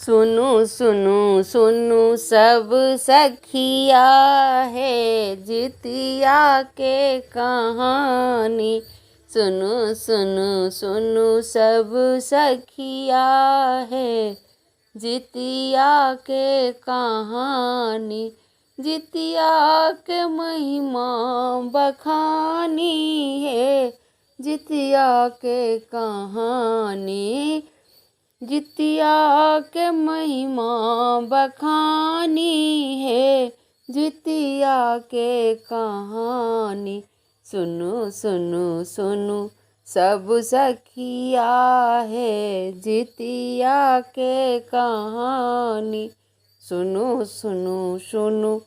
सुनु सुनु सुनु सब सखिया है जितिया के कहानी। सुनु सुनु सुनु सब सखिया है जितिया के कहानी। जितिया के महिमा बखानी है जितिया के कहानी। जितिया के महिमा बखानी है जितिया के कहानी। सुनु सुनु सुनु सब सखिया है जितिया के कहानी। सुनु सुनु सुनु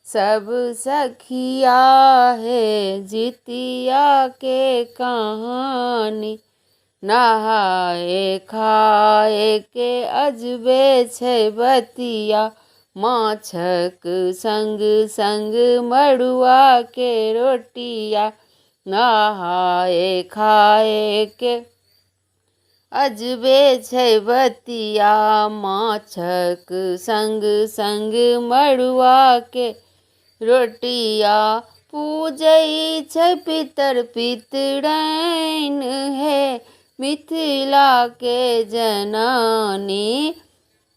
सब सखिया है जितिया के कहानी। नहाए खाए के अजबे छै बतिया माछक संग संग मड़ुआ के रोटिया। नहाए खाए के अजबे छै बतिया माछक संग संग मड़ुआ के रोटिया। पूजै छै पितर पितरैन है मिथिला के जनानी।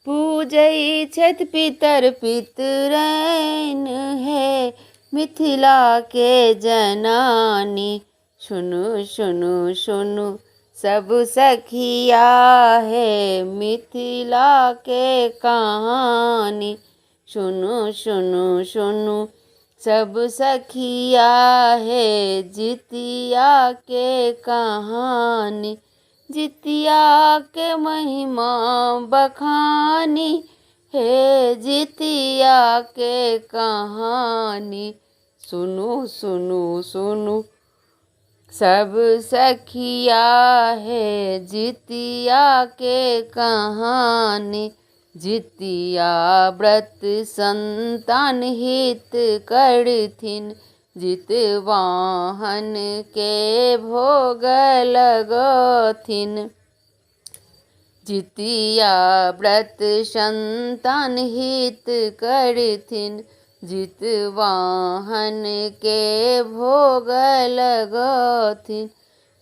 पूजै छथि पितर पितरैन है मिथिला के जनानी। सुनु सुनु सुनु सब सखिया है मिथिला के कहानी। सुनु सुनु सुनु सब सखिया है जितिया के कहानी। जितिया के महिमा बखानी है जितिया के कहानी। सुनु सुनु सुनु सब सखिया है जितिया के कहानी। जितिया व्रत संतान हित करथिन जितवाहन के भोग लगथिन। जितिया व्रत संतान हित करथिन जितवाहन के भोग लगथिन।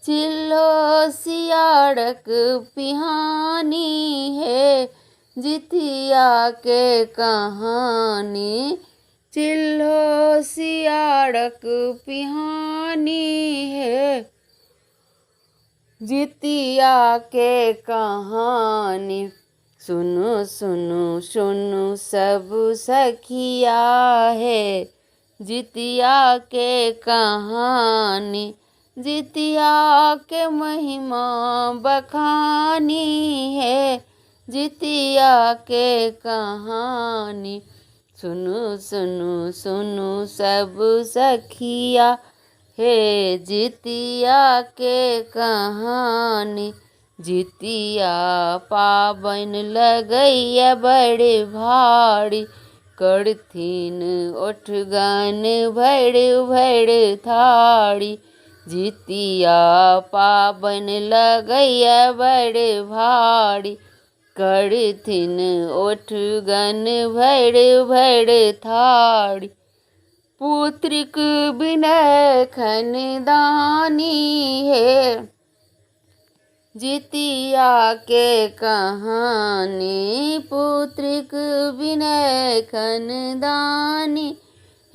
चिल्लो सियाड़क पिहानी है जितिया के कहानी। चिल्लो सियाड़क पिहानी है जितिया के कहानी। सुनु सुनु सुनु सब सखिया है जितिया के कहानी। जितिया के महिमा बखानी है जितिया के कहानी। सुनु सुनु सुनु सब सखिया है जितिया के कहानी। जितिया पाबन लगैया बड़े भारी करथिन ओठगन भर भर थारी। जितिया पाबन लगैया बड़े भारी करथिन ओठगन भर भर थारी। पुत्रिक बिनय खनदानी है जितिया के कहानी। पुत्रिक बिनय खनदानी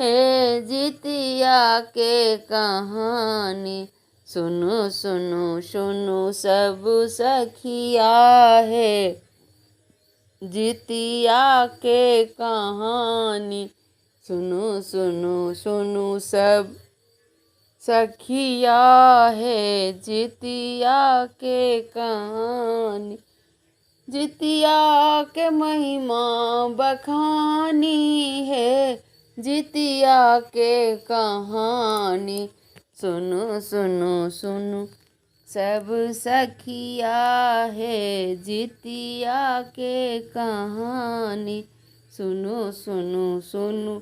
है जितिया के कहानी। सुनु सुनु सुनु सब सखिया है जितिया के कहानी। सुनु सुनु सुनु सब सखिया है जितिया के कहानी। जितिया के महिमा बखानी है जितिया के कहानी। सुनु सुनु सुनु सब सखिया है जितिया के कहानी। सुनु सुनु सुनु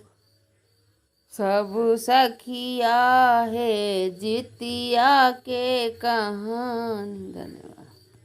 सब सखिया है जितिया के कहानी। धन्यवाद।